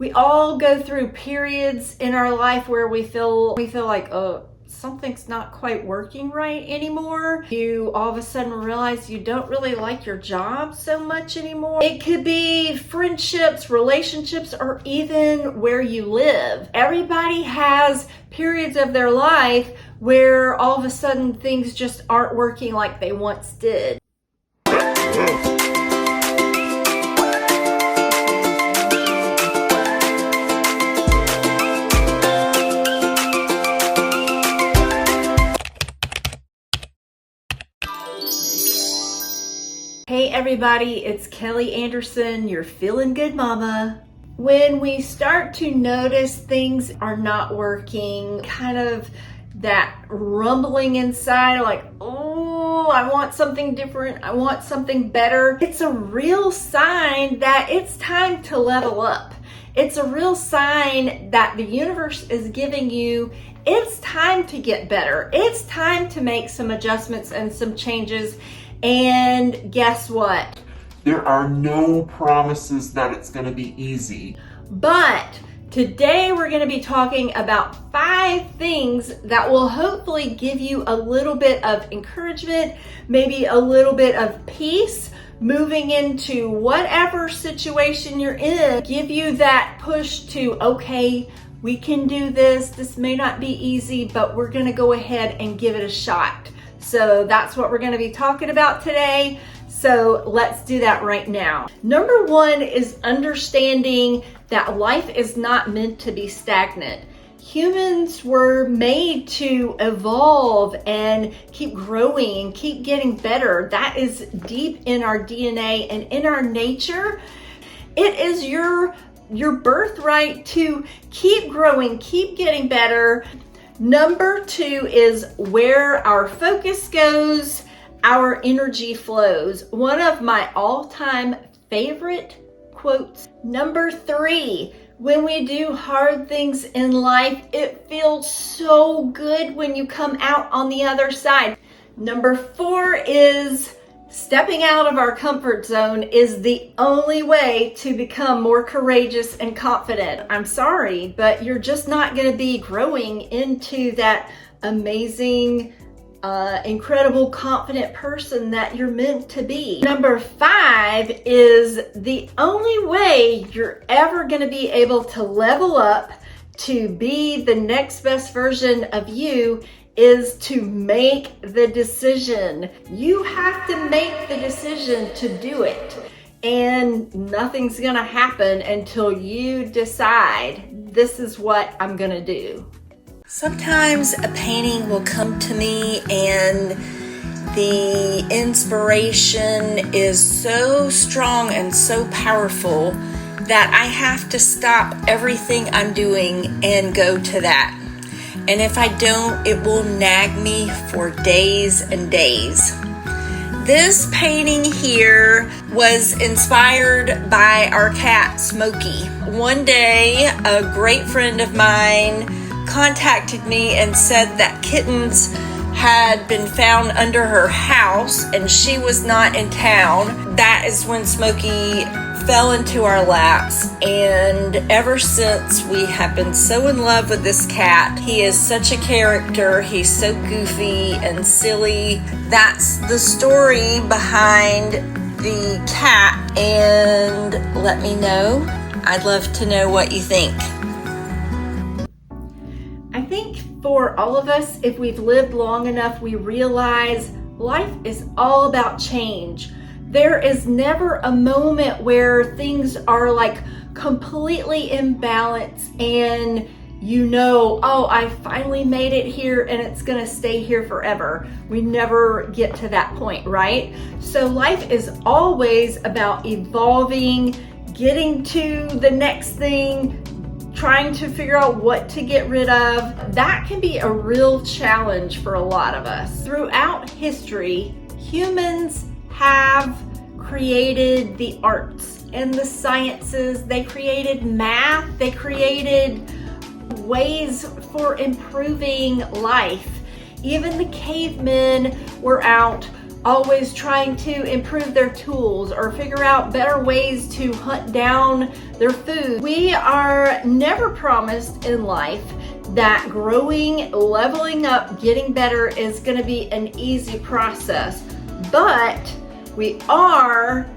We all go through periods in our life where we feel like, oh, something's not quite working right anymore. You all of a sudden realize you don't really like your job so much anymore. It could be friendships, relationships, or even where you live. Everybody has periods of their life where all of a sudden things just aren't working like they once did. Hey everybody, it's Kelly Anderson, your Feeling Good Mama. When we start to notice things are not working, kind of that rumbling inside, like, oh, I want something different, I want something better, it's a real sign that it's time to level up. It's a real sign that the universe is giving you, it's time to get better. It's time to make some adjustments and some changes. And guess what? There are no promises that it's going to be easy. But today we're going to be talking about 5 things that will hopefully give you a little bit of encouragement, maybe a little bit of peace moving into whatever situation you're in. Give you that push to, okay, we can do this. This may not be easy, but we're going to go ahead and give it a shot. So that's what we're going to be talking about today. So let's do that right now. Number 1 is understanding that life is not meant to be stagnant. Humans were made to evolve and keep growing and keep getting better. That is deep in our DNA and in our nature. It is your birthright to keep growing, keep getting better. Number 2 is where our focus goes, our energy flows. One of my all-time favorite quotes. Number 3, when we do hard things in life, it feels so good when you come out on the other side. Number 4 is stepping out of our comfort zone is the only way to become more courageous and confident. I'm sorry, but you're just not going to be growing into that amazing, incredible, confident person that you're meant to be. Number 5 is the only way you're ever going to be able to level up to be the next best version of you is to make the decision. You have to make the decision to do it. And nothing's gonna happen until you decide, this is what I'm gonna do. Sometimes a painting will come to me and the inspiration is so strong and so powerful that I have to stop everything I'm doing and go to that. And if I don't, it will nag me for days and days. This painting here was inspired by our cat, Smokey. One day, a great friend of mine contacted me and said that kittens had been found under her house and she was not in town. That is when Smokey fell into our laps, and ever since we have been so in love with this cat. He is such a character. He's so goofy and silly. That's the story behind the cat, and let me know. I'd love to know what you think. I think for all of us, if we've lived long enough, we realize life is all about change. There is never a moment where things are like completely imbalanced and you know, oh, I finally made it here and it's gonna stay here forever. We never get to that point, right? So life is always about evolving, getting to the next thing, trying to figure out what to get rid of. That can be a real challenge for a lot of us. Throughout history, humans have created the arts and the sciences. They created math. They created ways for improving life. Even the cavemen were out always trying to improve their tools or figure out better ways to hunt down their food. We are never promised in life that growing, leveling up, getting better is going to be an easy process, but we are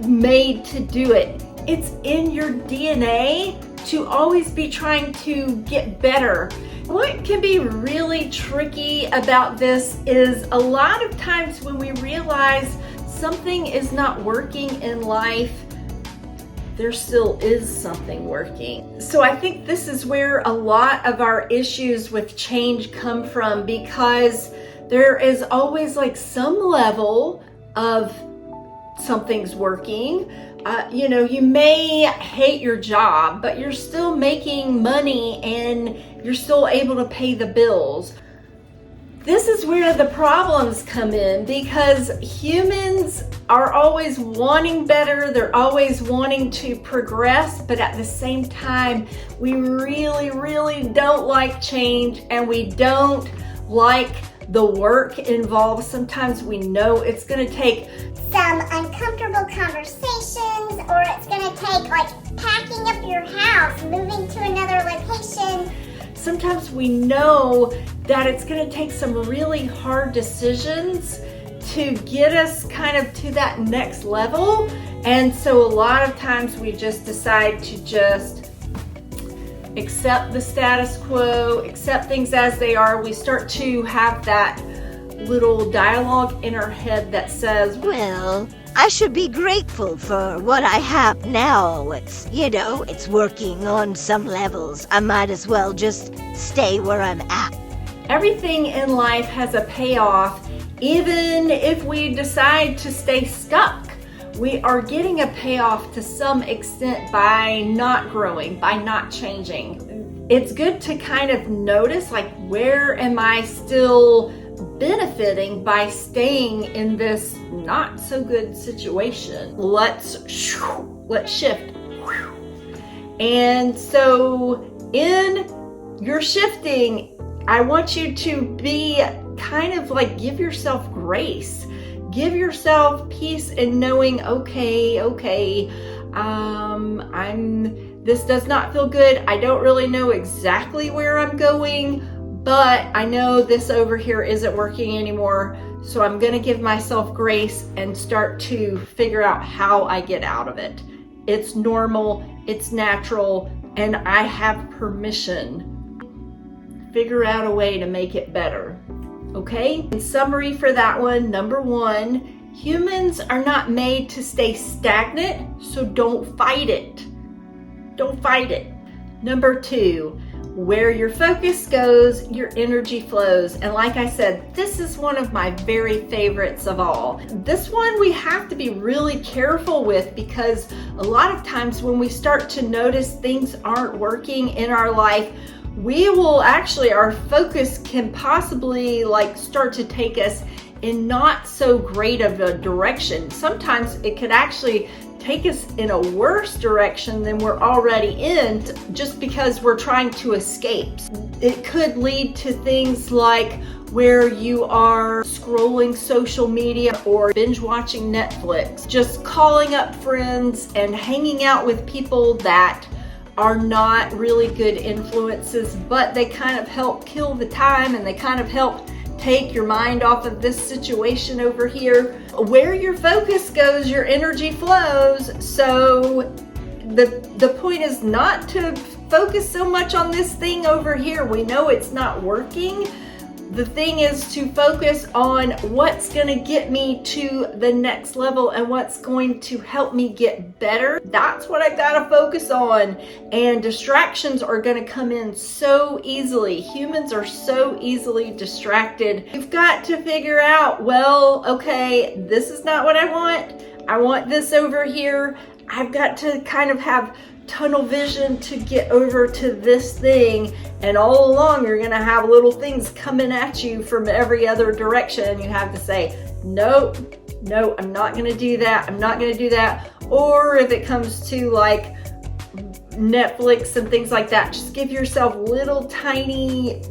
made to do it. It's in your DNA to always be trying to get better. What can be really tricky about this is a lot of times when we realize something is not working in life, there still is something working. So I think this is where a lot of our issues with change come from, because there is always like some level of something's working. You may hate your job, but you're still making money and you're still able to pay the bills. This is where the problems come in, because humans are always wanting better. They're always wanting to progress, but at the same time, we really, really don't like change, and we don't like the work involved. Sometimes we know it's going to take some uncomfortable conversations, or it's going to take like packing up your house, moving to another location. Sometimes we know that it's going to take some really hard decisions to get us kind of to that next level. And so a lot of times we just decide to just accept the status quo, accept things as they are. We start to have that little dialogue in our head that says, well, I should be grateful for what I have now. It's working on some levels. I might as well just stay where I'm at. Everything in life has a payoff. Even if we decide to stay stuck, we are getting a payoff to some extent by not growing, by not changing. It's good to kind of notice, like, where am I still benefiting by staying in this not so good situation? Let's shift. And so in your shifting, I want you to be kind of like, give yourself grace. Give yourself peace in knowing, this does not feel good. I don't really know exactly where I'm going, but I know this over here isn't working anymore. So I'm going to give myself grace and start to figure out how I get out of it. It's normal, it's natural, and I have permission. Figure out a way to make it better. Okay? In summary for that one, number 1, humans are not made to stay stagnant, so don't fight it. Don't fight it. Number 2, where your focus goes, your energy flows. And like I said, this is one of my very favorites of all. This one we have to be really careful with, because a lot of times when we start to notice things aren't working in our life, our focus can possibly start to take us in not so great of a direction. Sometimes it could actually take us in a worse direction than we're already in, just because we're trying to escape. It could lead to things like where you are scrolling social media or binge watching Netflix, just calling up friends and hanging out with people that are not really good influences, but they kind of help kill the time, and they kind of help take your mind off of this situation over here. Where your focus goes, your energy flows. So the point is not to focus so much on this thing over here. We know it's not working. The thing is to focus on what's going to get me to the next level and what's going to help me get better. That's what I got to focus on. And distractions are going to come in so easily. Humans are so easily distracted. You've got to figure out, this is not what I want. I want this over here. I've got to kind of have tunnel vision to get over to this thing, and all along you're gonna have little things coming at you from every other direction, and you have to say, no, I'm not gonna do that. Or if it comes to Netflix and things like that, just give yourself little tiny,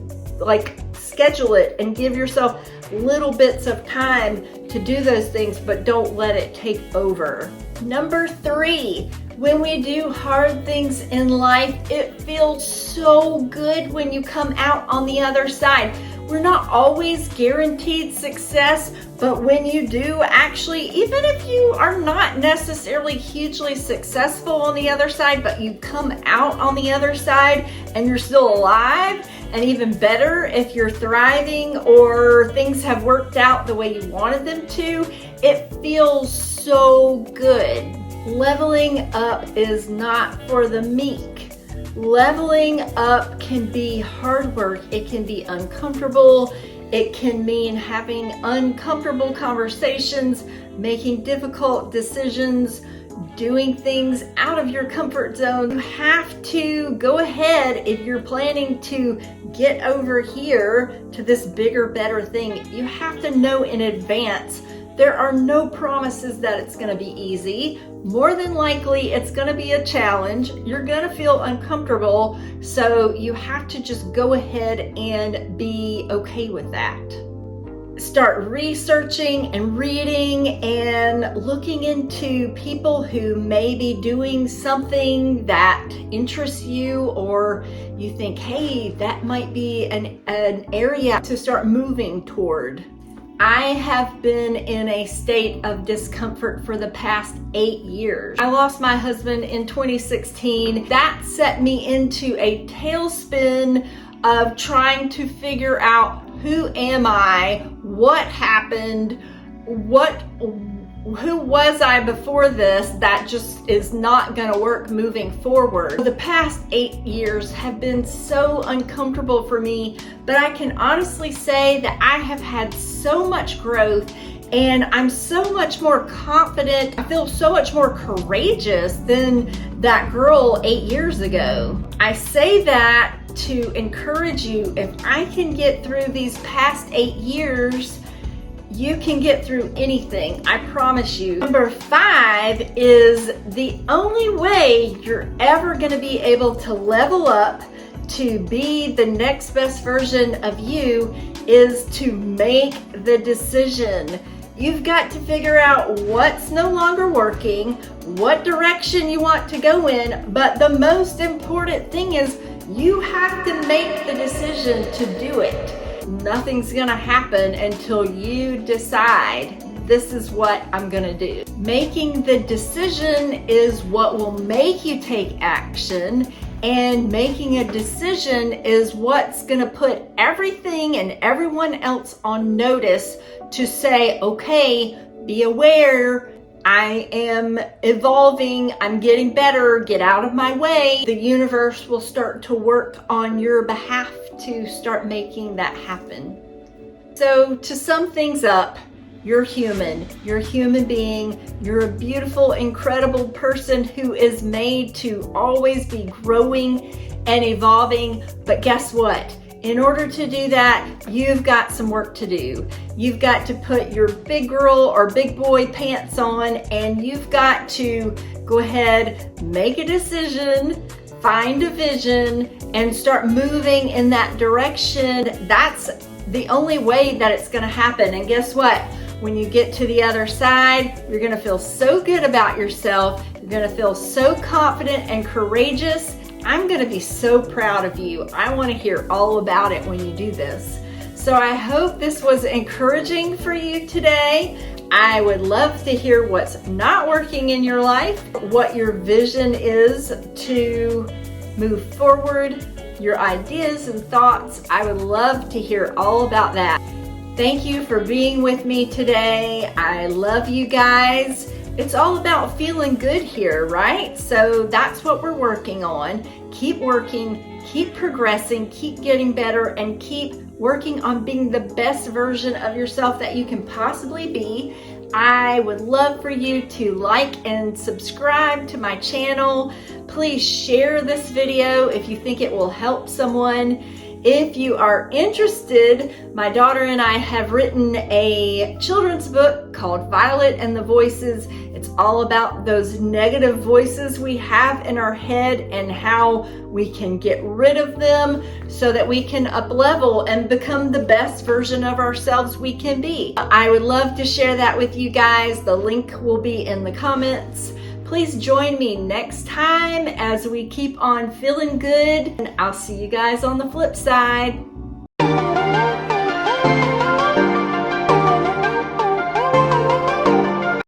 schedule it and give yourself little bits of time to do those things, but don't let it take over. Number 3, when we do hard things in life, it feels so good when you come out on the other side. We're not always guaranteed success, but when you do actually, even if you are not necessarily hugely successful on the other side, but you come out on the other side and you're still alive, and even better if you're thriving or things have worked out the way you wanted them to, it feels so good. Leveling up is not for the meek. Leveling up can be hard work. It can be uncomfortable. It can mean having uncomfortable conversations, making difficult decisions, doing things out of your comfort zone. You have to go ahead if you're planning to get over here to this bigger, better thing. You have to know in advance. There are no promises that it's going to be easy. More than likely, it's going to be a challenge. You're going to feel uncomfortable, so you have to just go ahead and be okay with that. Start researching and reading and looking into people who may be doing something that interests you, or you think, hey, that might be an area to start moving toward. I have been in a state of discomfort for the past 8 years. I lost my husband in 2016. That set me into a tailspin of trying to figure out, who am I? What happened? Who was I before this? That just is not going to work moving forward. The past 8 years have been so uncomfortable for me, but I can honestly say that I have had so much growth, and I'm so much more confident. I feel so much more courageous than that girl 8 years ago. I say that to encourage you. If I can get through these past 8 years, you can get through anything, I promise you. Number 5 is the only way you're ever going to be able to level up to be the next best version of you is to make the decision. You've got to figure out what's no longer working, what direction you want to go in, but the most important thing is you have to make the decision to do it. Nothing's gonna happen until you decide, this is what I'm gonna do. Making the decision is what will make you take action, and making a decision is what's gonna put everything and everyone else on notice to say, okay, be aware, I am evolving, I'm getting better, get out of my way. The universe will start to work on your behalf to start making that happen. So to sum things up, you're human, you're a human being, you're a beautiful, incredible person who is made to always be growing and evolving, but guess what? In order to do that, you've got some work to do. You've got to put your big girl or big boy pants on, and you've got to go ahead, make a decision, find a vision, and start moving in that direction. That's the only way that it's gonna happen. And guess what? When you get to the other side, you're gonna feel so good about yourself. You're gonna feel so confident and courageous. I'm gonna be so proud of you. I wanna hear all about it when you do this. So I hope this was encouraging for you today. I would love to hear what's not working in your life, what your vision is to move forward, your ideas and thoughts. I would love to hear all about that. Thank you for being with me today. I love you guys. It's all about feeling good here, right? So that's what we're working on. Keep working, keep progressing, keep getting better, and keep working on being the best version of yourself that you can possibly be. I would love for you to like and subscribe to my channel. Please share this video if you think it will help someone. If you are interested, my daughter and I have written a children's book called Violet and the Voices. It's all about those negative voices we have in our head and how we can get rid of them so that we can up-level and become the best version of ourselves we can be. I would love to share that with you guys. The link will be in the comments. Please join me next time as we keep on feeling good, and I'll see you guys on the flip side.